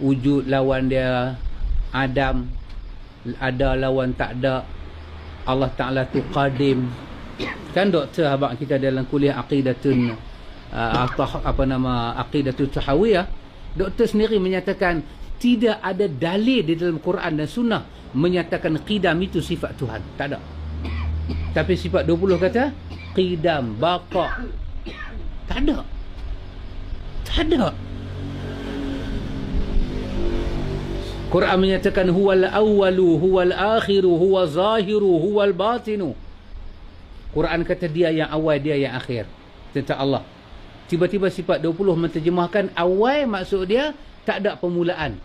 wujud lawan dia Adam, ada lawan tak ada, Allah Ta'ala tu qadim. Kan doktor abang kita dalam kuliah aqidatun aqidatun tahawiyah, doktor sendiri menyatakan tidak ada dalil di dalam Quran dan Sunnah menyatakan qidam itu sifat Tuhan, tak ada. Tapi sifat 20 kata qidam, baqa, tak ada. Tak ada. Quran menyatakan huwal awwalu, huwal akhiru, huwal zahiru, huwal batinu. Quran kata dia yang awal, dia yang akhir tentang Allah. Tiba-tiba sifat 20 menterjemahkan awal, maksud dia tak ada permulaan.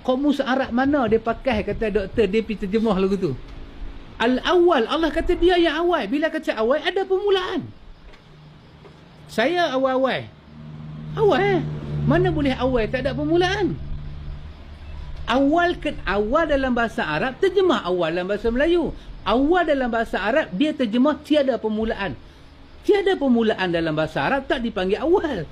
Kamus Arab mana dia pakai, kata doktor, dia pergi terjemah lagu tu. Al-awwal, Allah kata dia yang awal. Bila kata awal, ada permulaan. Saya awal-awal. Awal. Mana boleh awal tak ada permulaan? Awal dalam bahasa Arab, terjemah awal dalam bahasa Melayu. Awal dalam bahasa Arab, dia terjemah tiada permulaan. Tiada permulaan dalam bahasa Arab tak dipanggil awal.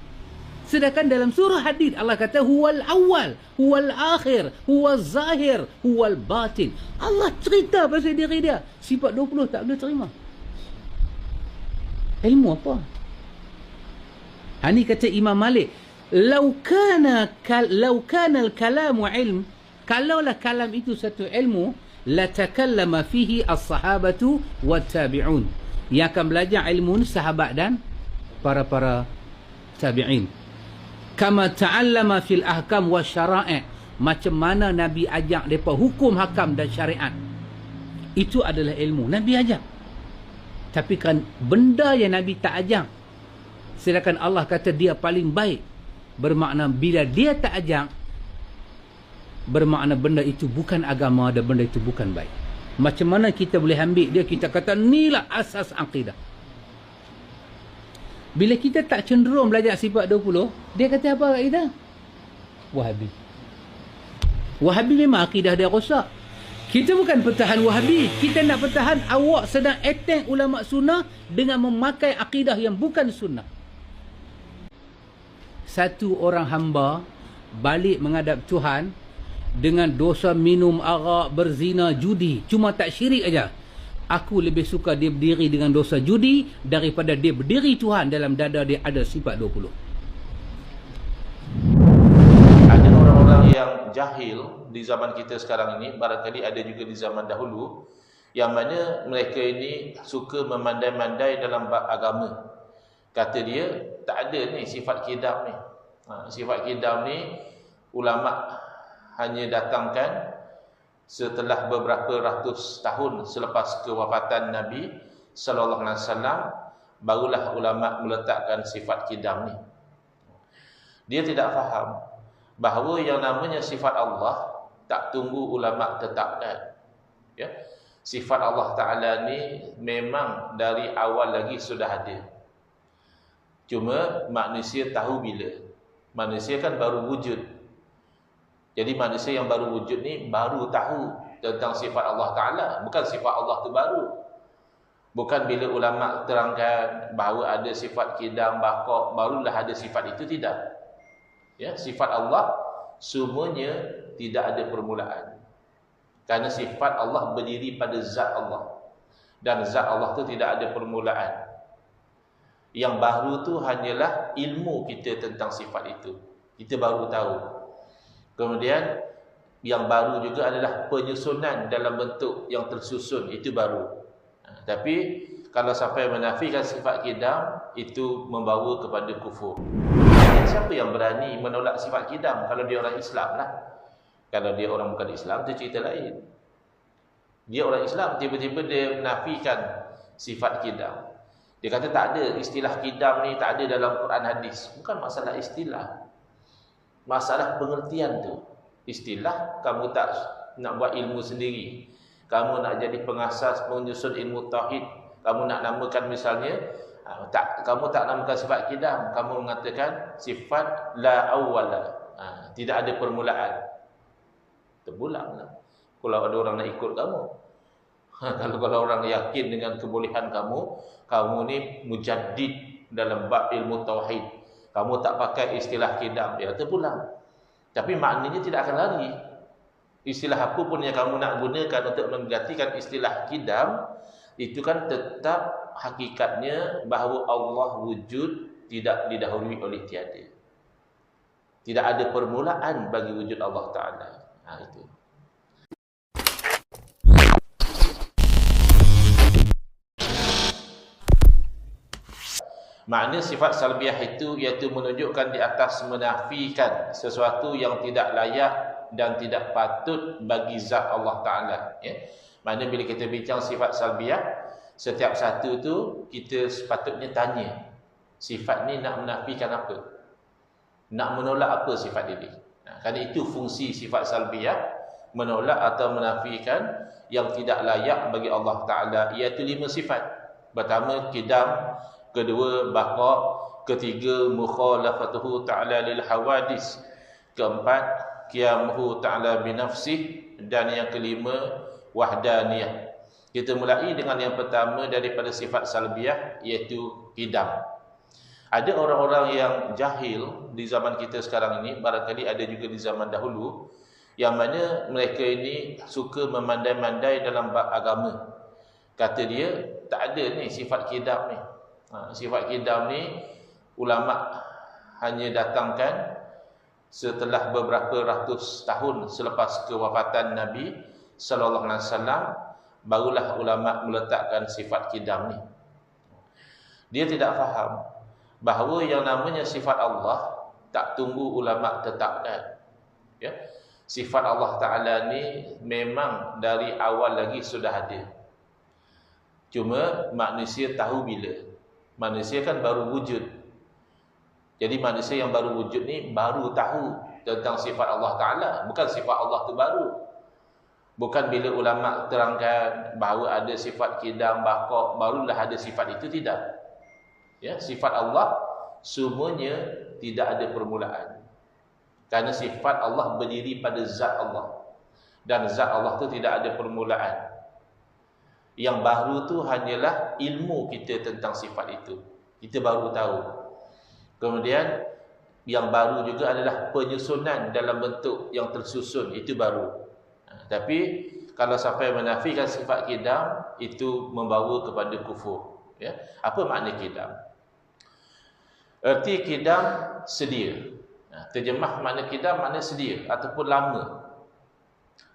Sedangkan dalam surah Hadid Allah kata huwal awal, huwal akhir, huwal zahir, huwal batin. Allah cerita pasal diri dia. Sifat 20 tak boleh terima. Ilmu apa? Ini kata Imam Malik, Lau kana al-kalamu ilm, kalaulah kalam itu satu ilmu, latakallama fihi as-sahabatu wat-tabi'un. Yang akan belajar ilmu sahabat dan para tabi'in. Kama ta'allama fil ahkam wa syara'i', macam mana Nabi ajak mereka hukum, hakam dan syariat. Itu adalah ilmu Nabi ajak. Tapi kan benda yang Nabi tak ajak, sedangkan Allah kata dia paling baik, bermakna bila dia tak ajak, bermakna benda itu bukan agama dan benda itu bukan baik. Macam mana kita boleh ambil dia, kita kata inilah asas akidah. Bila kita tak cenderung belajar sifat 20, dia kata apa kat kita? Wahabi. Wahabi memang akidah dia rosak. Kita bukan pertahan Wahabi, kita nak pertahan awak sedang attack ulama sunnah dengan memakai akidah yang bukan sunnah. Satu orang hamba balik menghadap Tuhan dengan dosa minum arak, berzina, judi, cuma tak syirik aja. Aku lebih suka dia berdiri dengan dosa judi daripada dia berdiri Tuhan dalam dada dia ada sifat 20. Ada orang-orang yang jahil di zaman kita sekarang ini, barangkali ada juga di zaman dahulu, yang mana mereka ini suka memandai-mandai dalam bab agama. Kata dia, tak ada ni sifat kidam ni. Sifat kidam ni ulama hanya datangkan setelah beberapa ratus tahun selepas kewafatan Nabi sallallahu alaihi wasallam, barulah ulama meletakkan sifat kidam ni. Dia tidak faham bahawa yang namanya sifat Allah tak tunggu ulama tetapkan. Ya. Sifat Allah Ta'ala ni memang dari awal lagi sudah ada. Cuma manusia tahu bila. Manusia kan baru wujud. Jadi manusia yang baru wujud ni baru tahu tentang sifat Allah Ta'ala. Bukan sifat Allah tu baru. Bukan bila ulama terangkan bahawa ada sifat kidam, baqa, barulah ada sifat itu, tidak. Ya, sifat Allah semuanya tidak ada permulaan. Kerana sifat Allah berdiri pada zat Allah. Dan zat Allah tu tidak ada permulaan. Yang baru tu hanyalah ilmu kita tentang sifat itu. Kita baru tahu. Kemudian yang baru juga adalah penyusunan dalam bentuk yang tersusun, itu baru. Tapi kalau sampai menafikan sifat kidam, itu membawa kepada kufur. Siapa yang berani menolak sifat kidam? Kalau dia orang Islam lah. Kalau dia orang bukan Islam, itu cerita lain. Dia orang Islam, tiba-tiba dia menafikan sifat kidam. Dia kata tak ada istilah kidam ni, tak ada dalam Quran hadis. Bukan masalah istilah, masalah pengertian tu. Istilah, kamu tak nak buat ilmu sendiri, kamu nak jadi pengasas penyusun ilmu tauhid, kamu nak namakan misalnya kamu tak namakan sifat kidam, kamu mengatakan sifat la awwala, tidak ada permulaan. Terbulanglah kalau ada orang nak ikut kamu. Kalau orang yakin dengan kebolehan kamu ni mujaddid dalam bab ilmu tauhid, kamu tak pakai istilah kidam, dia terpulang. Tapi maknanya tidak akan lari. Istilah apa pun yang kamu nak gunakan untuk menggantikan istilah kidam, itu kan tetap hakikatnya bahawa Allah wujud, tidak didahului oleh tiada. Tidak ada permulaan bagi wujud Allah Ta'ala. Itu. Makna sifat salbiah itu iaitu menunjukkan di atas menafikan sesuatu yang tidak layak dan tidak patut bagi zat Allah Ta'ala. Makna bila kita bincang sifat salbiah, setiap satu tu kita sepatutnya tanya, sifat ni nak menafikan apa? Nak menolak apa sifat ini? Kerana itu fungsi sifat salbiah, menolak atau menafikan yang tidak layak bagi Allah Ta'ala, iaitu 5 sifat. Pertama, qidam. Kedua, baqa. Ketiga, mukhalafatuhu ta'ala lil hawadis. Keempat, qiyamuhu ta'ala binafsih. Dan yang kelima, wahdaniyah. Kita mulai dengan yang pertama daripada sifat salbiah, iaitu qidam. Ada orang-orang yang jahil di zaman kita sekarang ini, barangkali ada juga di zaman dahulu, yang mana mereka ini suka memandai-mandai dalam bab agama. Kata dia, tak ada ni sifat qidam ni. Sifat qidam ni ulama hanya datangkan setelah beberapa ratus tahun selepas kewafatan Nabi sallallahu alaihi wasallam, barulah ulama meletakkan sifat qidam ni. Dia tidak faham bahawa yang namanya sifat Allah tak tunggu ulama tetapkan. Sifat Allah Ta'ala ni memang dari awal lagi sudah ada. Cuma manusia tahu bila. Manusia kan baru wujud. Jadi manusia yang baru wujud ni baru tahu tentang sifat Allah Ta'ala. Bukan sifat Allah tu baru. Bukan bila ulama terangkan bahawa ada sifat qidam, baqa, barulah ada sifat itu, tidak. Sifat Allah semuanya tidak ada permulaan. Kerana sifat Allah berdiri pada zat Allah. Dan zat Allah tu tidak ada permulaan. Yang baru tu hanyalah ilmu kita tentang sifat itu. Kita baru tahu. Kemudian yang baru juga adalah penyusunan dalam bentuk yang tersusun. Itu baru. Tapi kalau sampai menafikan sifat qidam, itu membawa kepada kufur. Apa makna qidam? Erti qidam sedia. Terjemah makna qidam makna sedia ataupun lama.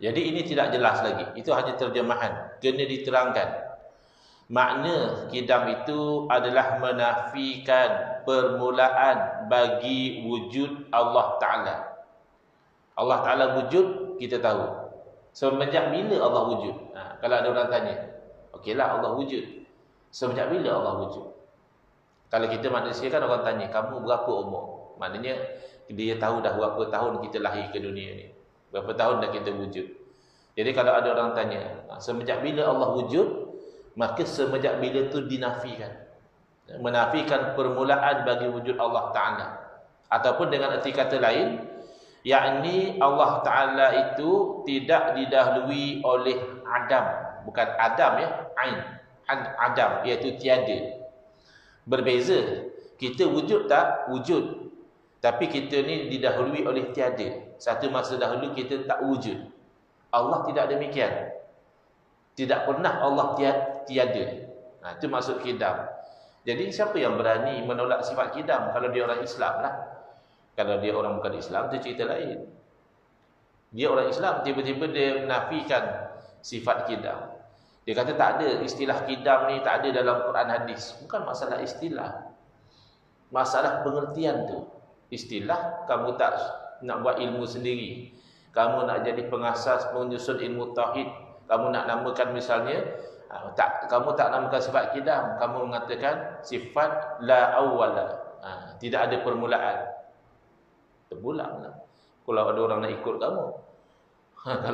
Jadi ini tidak jelas lagi. Itu hanya terjemahan. Kena diterangkan. Makna qidam itu adalah menafikan permulaan bagi wujud Allah Ta'ala. Allah Ta'ala wujud, kita tahu. Semenjak bila Allah wujud? Kalau ada orang tanya, okeylah Allah wujud. Semenjak bila Allah wujud? Kalau kita manusia kan orang tanya, kamu berapa umur? Maknanya dia tahu dah berapa tahun kita lahir ke dunia ni. Berapa tahun dah kita wujud. Jadi kalau ada orang tanya, semenjak bila Allah wujud, maka semenjak bila tu dinafikan. Menafikan permulaan bagi wujud Allah Ta'ala. Ataupun dengan erti kata lain, yakni Allah Ta'ala itu tidak didahului oleh Adam. Bukan Adam Ain. Adam, iaitu tiada. Berbeza. Kita wujud tak? Wujud. Tapi kita ni didahului oleh tiada. Satu masa dahulu kita tak wujud. Allah tidak demikian. Tidak pernah Allah tiada. Itu maksud qidam. Jadi siapa yang berani menolak sifat qidam? Kalau dia orang Islam lah. Kalau dia orang bukan Islam, itu cerita lain. Dia orang Islam, tiba-tiba dia menafikan sifat qidam. Dia kata tak ada istilah qidam ni, tak ada dalam Quran hadis. Bukan masalah istilah. Masalah pengertian tu. Istilah, kamu tak nak buat ilmu sendiri. Kamu nak jadi pengasas, menyusun ilmu tauhid. Kamu nak namakan misalnya, kamu tak namakan sifat qidam. Kamu mengatakan sifat la awwala. Tidak ada permulaan. Terpulanglah. Kalau ada orang nak ikut kamu.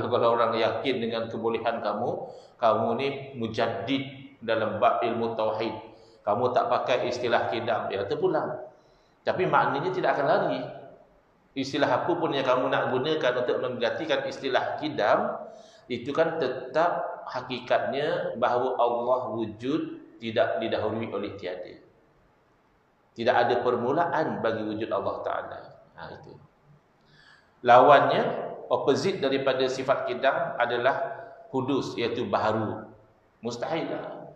Kalau orang yakin dengan kebolehan kamu, kamu ni mujaddid dalam bab ilmu tauhid. Kamu tak pakai istilah qidam, dia terpulang. Tapi maknanya tidak akan lari. Istilah apa pun yang kamu nak gunakan untuk menggantikan istilah qidam, itu kan tetap hakikatnya bahawa Allah wujud, tidak didahului oleh tiada. Tidak ada permulaan bagi wujud Allah Ta'ala. Itu. Lawannya, opposite daripada sifat kidam adalah hudus, iaitu baharu. Mustahil lah.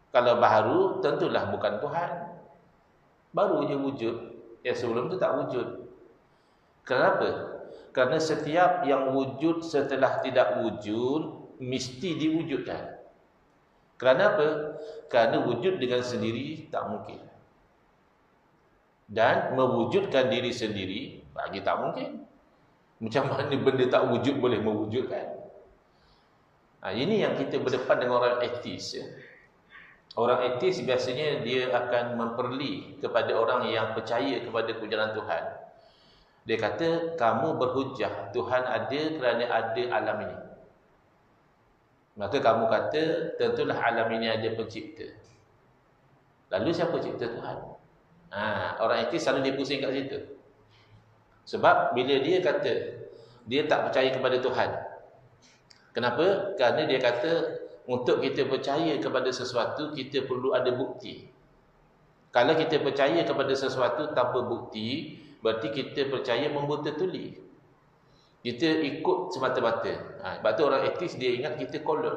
Kalau baharu, tentulah bukan Tuhan. Baru je wujud. Yang sebelum tu tak wujud. Kenapa? Kerana setiap yang wujud setelah tidak wujud, mesti diwujudkan. Kerana apa? Kerana wujud dengan sendiri tak mungkin. Dan mewujudkan diri sendiri lagi tak mungkin. Macam mana benda tak wujud boleh mewujudkan? Ini yang kita berdepan dengan orang etis. Orang etis biasanya dia akan memperli kepada orang yang percaya kepada kebenaran Tuhan. Dia kata, kamu berhujah Tuhan ada kerana ada alam ini. Maka kamu kata, tentulah alam ini ada pencipta. Lalu siapa cipta Tuhan? Orang etis selalu dia pusing kat situ. Sebab bila dia kata dia tak percaya kepada Tuhan. Kenapa? Kerana dia kata untuk kita percaya kepada sesuatu, kita perlu ada bukti. Kalau kita percaya kepada sesuatu tanpa bukti, berarti kita percaya membuta tuli. Kita ikut semata-mata. Sebab tu orang etis dia ingat kita kolot.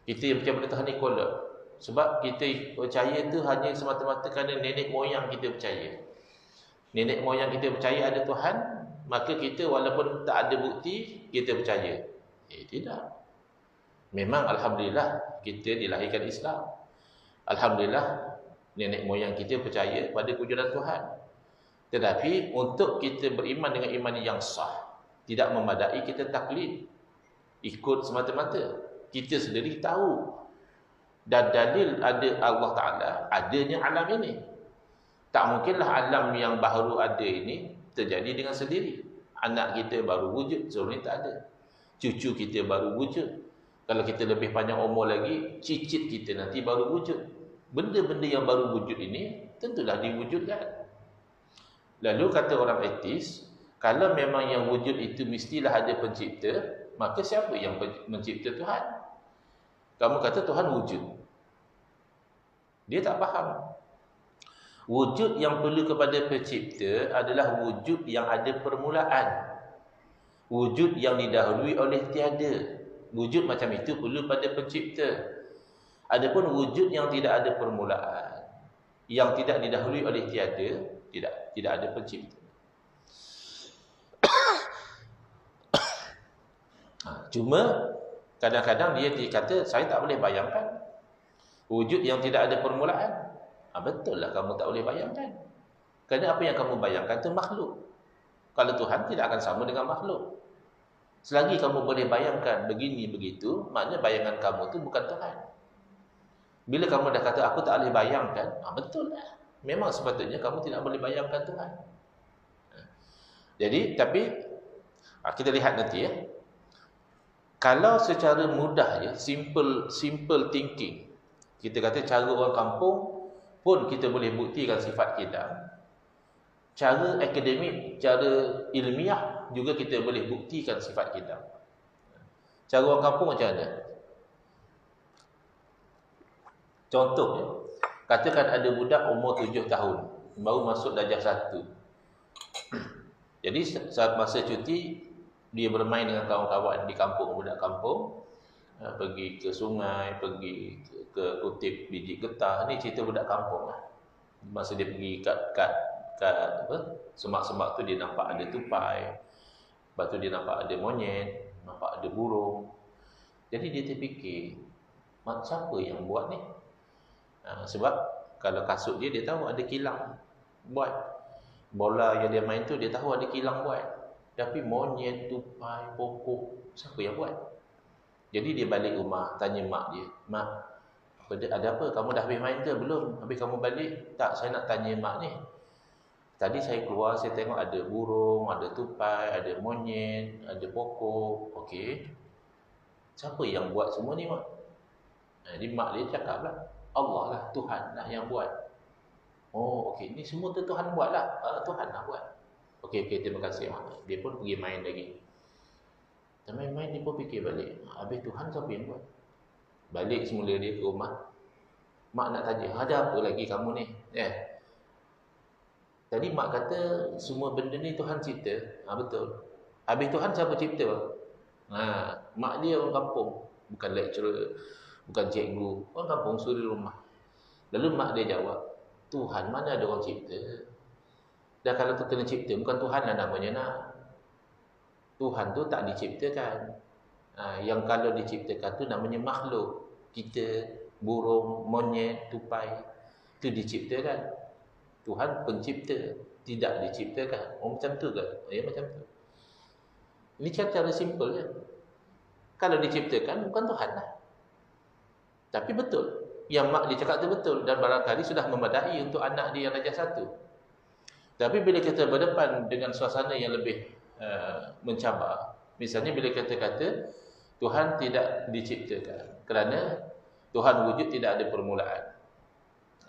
Kita yang percaya pada Tuhan ni kolot. Sebab kita percaya tu hanya semata-mata kerana nenek moyang kita percaya. Nenek moyang kita percaya ada Tuhan, maka kita walaupun tak ada bukti, kita percaya. Tidak. Memang Alhamdulillah kita dilahirkan Islam. Alhamdulillah nenek moyang kita percaya pada kewujudan Tuhan. Tetapi untuk kita beriman dengan iman yang sah, tidak memadai kita taklid, ikut semata-mata. Kita sendiri tahu dan dalil ada Allah Ta'ala, adanya alam ini. Tak mungkinlah alam yang baru ada ini terjadi dengan sendiri. Anak kita baru wujud, sebelum ni tak ada. Cucu kita baru wujud. Kalau kita lebih panjang umur lagi, cicit kita nanti baru wujud. Benda-benda yang baru wujud ini tentulah diwujudkan. Lalu kata orang etis, kalau memang yang wujud itu mestilah ada pencipta, maka siapa yang mencipta Tuhan? Kamu kata Tuhan wujud. Dia tak faham. Wujud yang perlu kepada pencipta adalah wujud yang ada permulaan. Wujud yang didahului oleh tiada. Wujud macam itu perlu pada pencipta. Adapun wujud yang tidak ada permulaan, yang tidak didahului oleh tiada, tidak ada pencipta. Cuma kadang-kadang dia kata saya tak boleh bayangkan wujud yang tidak ada permulaan. Betul lah kamu tak boleh bayangkan. Kerana apa yang kamu bayangkan itu makhluk. Kalau Tuhan tidak akan sama dengan makhluk. Selagi kamu boleh bayangkan begini begitu, maknanya bayangan kamu itu bukan Tuhan. Bila kamu dah kata aku tak boleh bayangkan, betul lah. Memang sepatutnya kamu tidak boleh bayangkan Tuhan. Jadi, tapi kita lihat nanti ya. Kalau secara mudah ya, simple thinking, kita kata cara orang kampung pun kita boleh buktikan sifat kidam. Cara akademik, cara ilmiah juga kita boleh buktikan sifat kidam. Cara orang kampung macam mana? Contohnya, katakan ada budak umur 7 tahun, baru masuk darjah 1. Jadi saat masa cuti, dia bermain dengan kawan-kawan di kampung, budak kampung, pergi ke sungai, pergi ke kutip biji getah. Ni cerita budak kampung lah. Masa dia pergi kat semak-semak tu dia nampak ada tupai. Lepas tu dia nampak ada monyet, nampak ada burung. Jadi dia terfikir, siapa yang buat ni? Sebab kalau kasut dia tahu ada kilang buat. Bola yang dia main tu dia tahu ada kilang buat. Tapi monyet, tupai, pokok, siapa yang buat? Jadi dia balik rumah, tanya mak dia, "Mak, ada apa? Kamu dah habis main ke? Belum? Habis kamu balik?" "Tak, saya nak tanya mak ni. Tadi saya keluar, saya tengok ada burung, ada tupai, ada monyet, ada pokok." "Okey. Siapa yang buat semua ni, mak?" Jadi mak dia cakap lah, "Allah lah, Tuhan lah yang buat." "Oh, okey. Ni semua tu Tuhan buat lah." "Tuhan lah buat." Okey, terima kasih mak." Dia pun pergi main lagi. Main-main dia pun fikir balik, habis Tuhan siapa yang buat? Balik semula dia ke rumah. Mak nak tanya, ada apa lagi kamu ni? Tadi mak kata semua benda ni Tuhan cipta. Betul. Habis Tuhan siapa cipta? Mak dia orang kampung, bukan lecturer, bukan cikgu, orang kampung suri rumah. Lalu mak dia jawab, Tuhan mana ada orang cipta? Dan kalau tu kena cipta, bukan Tuhan lah namanya nak. Tuhan tu tak diciptakan. Yang kalau diciptakan tu namanya makhluk. Kita, burung, monyet, tupai, itu diciptakan. Tuhan pencipta, tidak diciptakan. Macam tu ke? Ya macam tu. Ini cara simple je. Kalau diciptakan, bukan Tuhan lah. Tapi betul. Yang mak dia cakap tu betul. Dan barangkali sudah memadai untuk anak dia yang darjah 1. Tapi bila kita berdepan dengan suasana yang lebih mencabar. Misalnya bila kita kata, Tuhan tidak diciptakan. Kerana Tuhan wujud tidak ada permulaan.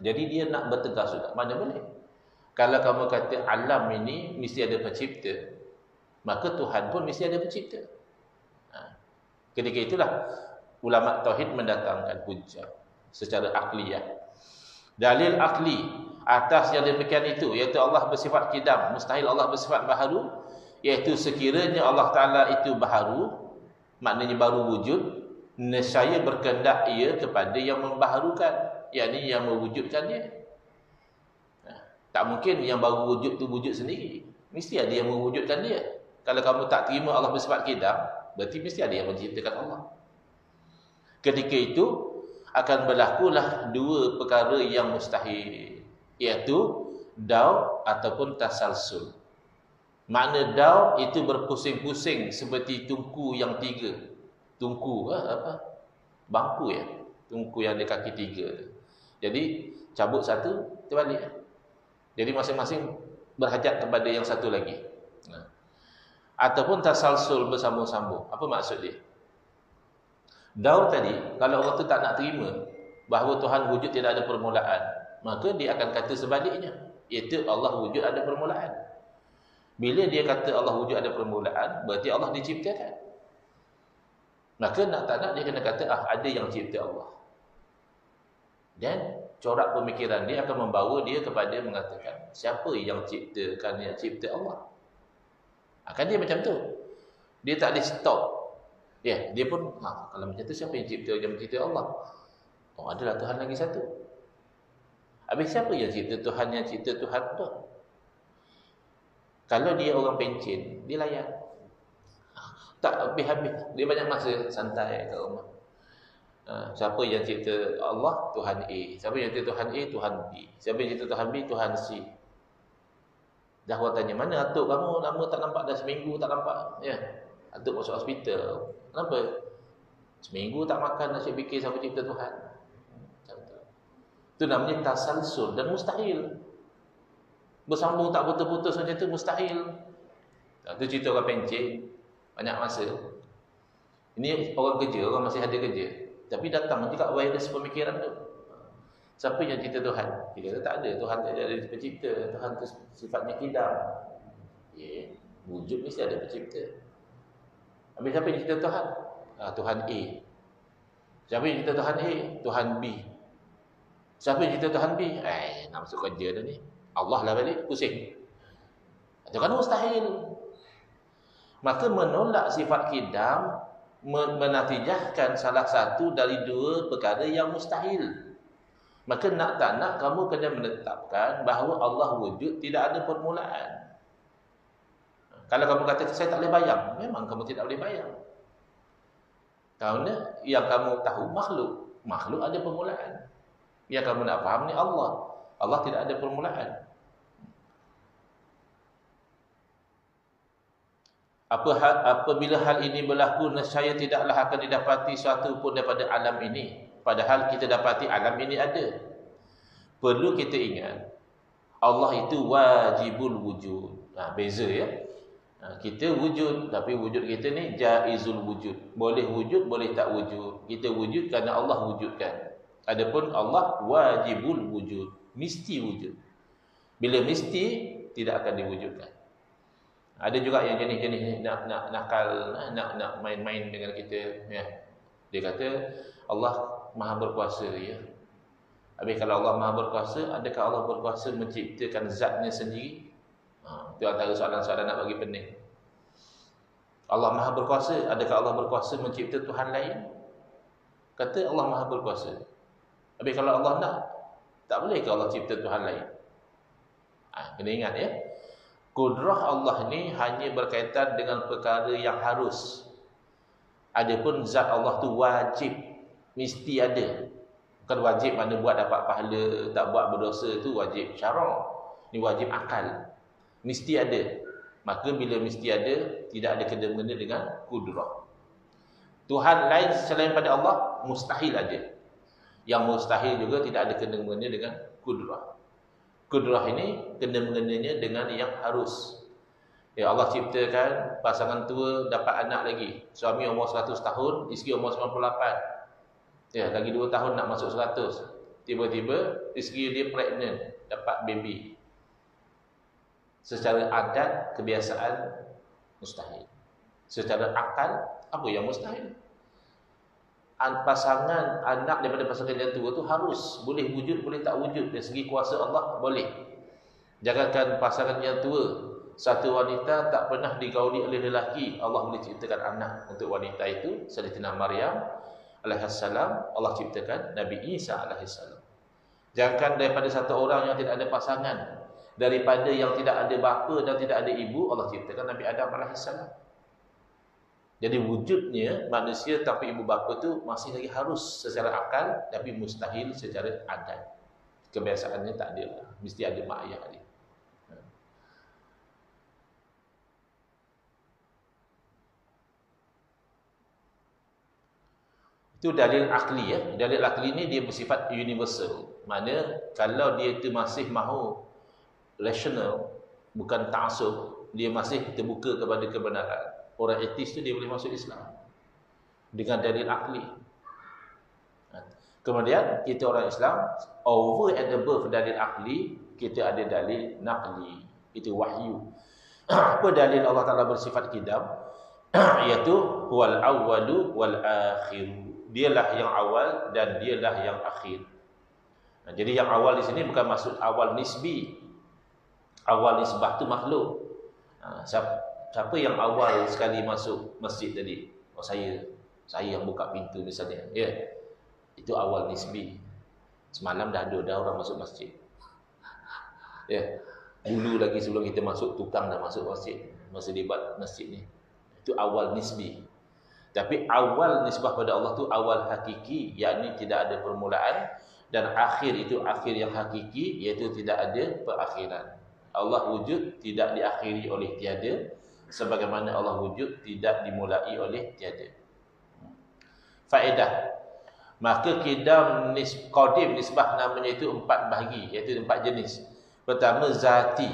Jadi dia nak bertegas juga. Mana boleh? Kalau kamu kata alam ini mesti ada pencipta, maka Tuhan pun mesti ada pencipta. Ketika itulah ulama tauhid mendatangkan hujjah secara akliyah. Dalil akli atas yang demikian itu, iaitu Allah bersifat qidam, mustahil Allah bersifat baharu, iaitu sekiranya Allah Ta'ala itu baharu, maknanya baru wujud, nescaya berkehendak ia kepada yang membaharukan, yakni yang mewujudkan dia. Tak mungkin yang baru wujud tu wujud sendiri. Mesti ada yang mewujudkan dia. Kalau kamu tak terima Allah bersifat qidam, berarti mesti ada yang menciptakan Allah. Ketika itu akan berlakulah dua perkara yang mustahil, iaitu daur ataupun tasalsul. Makna daur itu berpusing-pusing seperti tungku yang 3. Tungku apa? Bangku ya. Tungku yang ada kaki 3. Jadi cabut satu, terbalik. Jadi masing-masing berhajat kepada yang satu lagi. Ataupun tasalsul bersambung-sambung. Apa maksud dia? Daur tadi, kalau orang tu tak nak terima bahawa Tuhan wujud tidak ada permulaan, maka dia akan kata sebaliknya, iaitu Allah wujud ada permulaan. Bila dia kata Allah wujud ada permulaan, berarti Allah diciptakan. Maka nak tak nak dia kena kata ada yang cipta Allah. Dan corak pemikiran dia akan membawa dia kepada mengatakan, siapa yang ciptakan yang cipta Allah? Kan dia macam tu. Dia tak ada stop. Ya, dia pun kalau macam tu siapa yang mencipta Allah? Adalah Tuhan lagi satu. Habis siapa yang cipta Tuhan yang cipta Tuhan tu? Kalau dia orang pencin, dia layan. Tak habis-habis. Dia banyak masa santai kat rumah. Siapa yang cipta Allah? Tuhan A. Siapa yang cipta Tuhan A? Tuhan B. Siapa yang cipta Tuhan B? Tuhan C. Dah orang tanya, mana atuk kamu? Lama tak nampak, dah seminggu tak nampak. Ya, atuk masuk hospital. Kenapa? Seminggu tak makan, asyik fikir siapa cipta Tuhan. Macam tu. Itu namanya tasalsul dan mustahil. Bersambung tak putus-putus macam tu mustahil. Itu cerita orang pencin, banyak masa. Ini orang kerja, orang masih ada kerja. Tapi datang juga virus pemikiran tu. Siapa yang cipta Tuhan? Dia kata tak ada. Tuhan tak ada pencipta. Tuhan tu sifatnya qidam. Wujud mesti ada pencipta. Habis siapa yang cipta Tuhan? Tuhan A. Siapa yang cipta Tuhan A? Tuhan B. Siapa yang cipta Tuhan B? Nak masuk kerja dah ni. Allah lah balik, pusing. Itu kan mustahil. Maka menolak sifat qidam menatijahkan salah satu dari dua perkara yang mustahil. Maka nak tak nak kamu kena menetapkan bahawa Allah wujud tidak ada permulaan. Kalau kamu kata saya tak boleh bayang, memang kamu tidak boleh bayang. Kerana yang kamu tahu makhluk ada permulaan. Yang kamu nak faham ni Allah tidak ada permulaan. Apabila hal ini berlaku, nescaya tidaklah akan didapati suatu pun daripada alam ini. Padahal kita dapati alam ini ada. Perlu kita ingat, Allah itu wajibul wujud. Beza ya. Kita wujud, tapi wujud kita ni jaizul wujud. Boleh wujud, boleh tak wujud. Kita wujud kerana Allah wujudkan. Adapun Allah wajibul wujud. Mesti wujud. Bila mesti, tidak akan diwujudkan. Ada juga yang jenis-jenis nak nakal, nak main-main dengan kita. Ya. Dia kata Allah Maha berkuasa, ya. Habis kalau Allah Maha berkuasa, adakah Allah berkuasa menciptakan zatnya sendiri? Itu antara soalan-soalan nak bagi pening. Allah Maha berkuasa. Adakah Allah berkuasa mencipta Tuhan lain? Kata Allah Maha berkuasa. Habis kalau Allah nak, tak boleh ke Allah cipta Tuhan lain? Kena ingat ya. Kudrah Allah ni hanya berkaitan dengan perkara yang harus. Adapun zat Allah tu wajib, mesti ada. Bukan wajib mana buat dapat pahala, tak buat berdosa, tu wajib syarak. Ni wajib akal. Mesti ada. Maka bila mesti ada, tidak ada kena-mengena dengan kudrah. Tuhan lain selain pada Allah, mustahil ada. Yang mustahil juga tidak ada kena-mengena dengan kudrah. Kudrah ini kena-mengenanya dengan yang harus. Ya, Allah ciptakan pasangan tua dapat anak lagi. Suami umur 100 tahun, isteri umur 98. Ya, lagi 2 tahun nak masuk 100. Tiba-tiba isteri dia pregnant, dapat baby. Secara adat, kebiasaan, mustahil. Secara akal, apa yang mustahil? Pasangan anak daripada pasangan yang tua tu harus. Boleh wujud, boleh tak wujud. Dari segi kuasa Allah, boleh. Jangankan pasangan yang tua, satu wanita tak pernah digauli oleh lelaki, Allah boleh ciptakan anak untuk wanita itu. Sayyidatina Maryam alaihissalam, Allah ciptakan Nabi Isa alaihissalam. Jangankan daripada satu orang yang tidak ada pasangan, daripada yang tidak ada bapa dan tidak ada ibu, Allah ciptakan Nabi Adam alaihissalam. Jadi wujudnya manusia tanpa ibu bapa tu masih lagi harus secara akal, tapi mustahil secara adat. Kebiasaannya tak ada, mesti ada mak ayah dia. Itu dalil akli ya. Dalil akli ni dia bersifat universal. Mana kalau dia itu masih mahu rasional, bukan ta'assub, dia masih terbuka kepada kebenaran. Orang etis tu dia boleh masuk Islam dengan dalil akli. Kemudian kita orang Islam, over and above dalil akli, kita ada dalil naqli, itu wahyu. Apa dalil Allah Ta'ala bersifat qidam? Iaitu huwal awwalu wal akhir. Dialah yang awal dan dialah yang akhir. Jadi yang awal di sini bukan maksud awal nisbi. Awal nisbah tu makhluk. Siapa yang awal sekali masuk masjid tadi? Oh, saya yang buka pintu misalnya. Ya. Itu awal nisbi. Semalam dah orang masuk masjid. Ya. Dulu lagi sebelum kita masuk, tukang dah masuk masjid. Masa dia buat masjid ni. Itu awal nisbi. Tapi awal nisbah pada Allah tu awal hakiki, yakni tidak ada permulaan, dan akhir itu akhir yang hakiki, iaitu tidak ada perakhiran. Allah wujud tidak diakhiri oleh tiada, sebagaimana Allah wujud tidak dimulai oleh tiada. Faedah. Maka qidam qadim nisbah namanya itu 4 bahagi, iaitu 4 jenis. Pertama zati.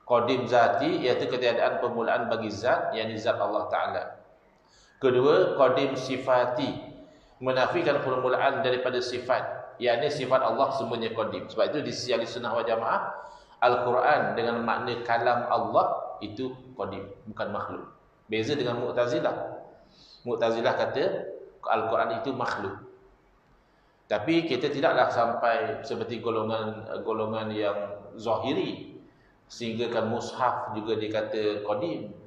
Qadim zati iaitu ketiadaan permulaan bagi zat, yakni zat Allah Taala. Kedua, qadim sifati, menafikan permulaan daripada sifat, yakni sifat Allah semuanya qadim. Sebab itu di sisi Ahlussunnah wal Jamaah, Al-Quran dengan makna kalam Allah itu qadim, bukan makhluk. Beza dengan Mu'tazilah. Mu'tazilah kata Al-Quran itu makhluk. Tapi kita tidaklah sampai seperti golongan yang zahiri, sehingga kan mushaf juga dikata qadim.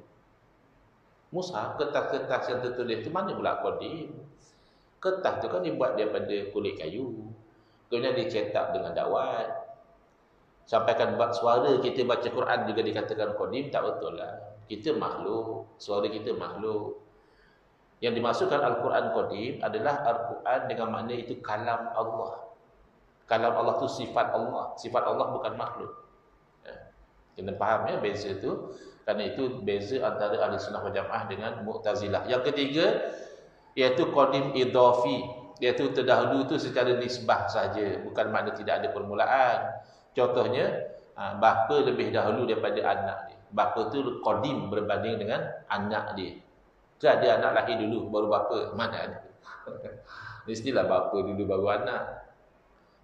Mushaf, kertas-kertas yang tertulis itu mana pula qadim? Kertas tu kan dibuat daripada kulit kayu, kemudian dicetak dengan dawat. Sampaikan suara kita baca Quran juga dikatakan qadim, tak betul lah. Kita makhluk, suara kita makhluk. Yang dimasukkan Al-Quran qadim adalah Al-Quran dengan makna itu kalam Allah. Kalam Allah tu sifat Allah. Sifat Allah bukan makhluk. Kena faham ya beza tu. Kerana itu beza antara Ahlussunnah wal Jamaah dengan Mu'tazilah. Yang ketiga iaitu qadim idhafi, iaitu terdahulu tu secara nisbah saja, bukan makna tidak ada permulaan. Contohnya, bapa lebih dahulu daripada anak dia. Bapa tu qadim berbanding dengan anak dia. Ke ada anak lahir dulu baru bapa? Mana ada? Mestilah bapa dulu baru anak.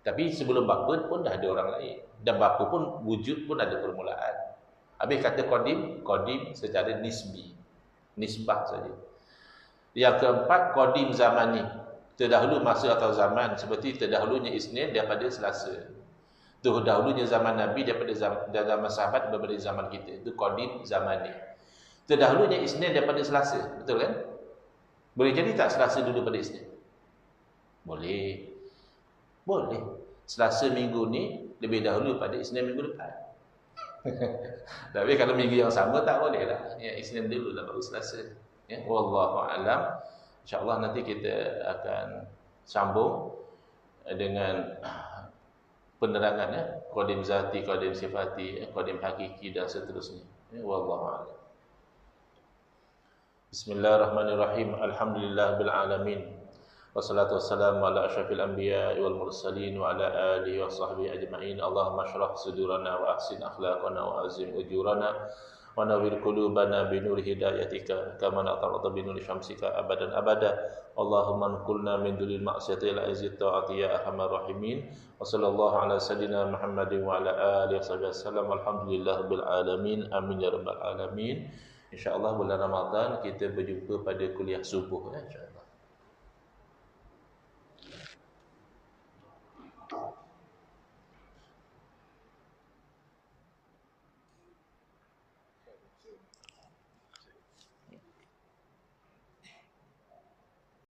Tapi sebelum bapa pun dah ada orang lain. Dan bapa pun wujud pun ada permulaan. Habis kata qadim secara nisbi. Nisbah saja. Yang keempat, qadim zamani. Terdahulu masa atau zaman, seperti terdahulunya Isnin daripada Selasa. Terdahulunya zaman Nabi daripada zaman sahabat daripada zaman kita. Itu qadim zamani. Terdahulunya Isnin daripada Selasa, betul kan? Boleh jadi tak Selasa dulu pada Isnin? Boleh. Boleh. Selasa minggu ni lebih dahulu pada Isnin minggu depan. Tapi kalau minggu yang sama tak boleh lah. Ya, Isnin dulu lah baru Selasa. Ya, wallahu alam. InsyaAllah nanti kita akan sambung dengan penerangan ya, qadim zati, qadim sifati, qadim hakiki dan seterusnya. Ya, wallahu a'lam. Bismillahirrahmanirrahim. Alhamdulillah bil alamin. Wassalatu wassalamu ala asyrafil anbiya'i wal mursalin wa ala alihi wa sahbihi ajma'in. Allahumma shrah sudurana wa ahsin akhlaqana wa azim ujurana wa nawwir qulubana bi nuri hidayatika kama natarada bi nuri syamsika abadan abada. Allahumma nqulna min dulil ma'siyati ila izzi ta'ati ya arhamar rahimin. Wa sallallahu ala sayyidina Muhammadin wa ala alihi wasallam. Alhamdulillah bil alamin. Amin ya rabbal alamin. Insyaallah bulan Ramadan kita berjumpa pada kuliah subuh ya, insyaallah.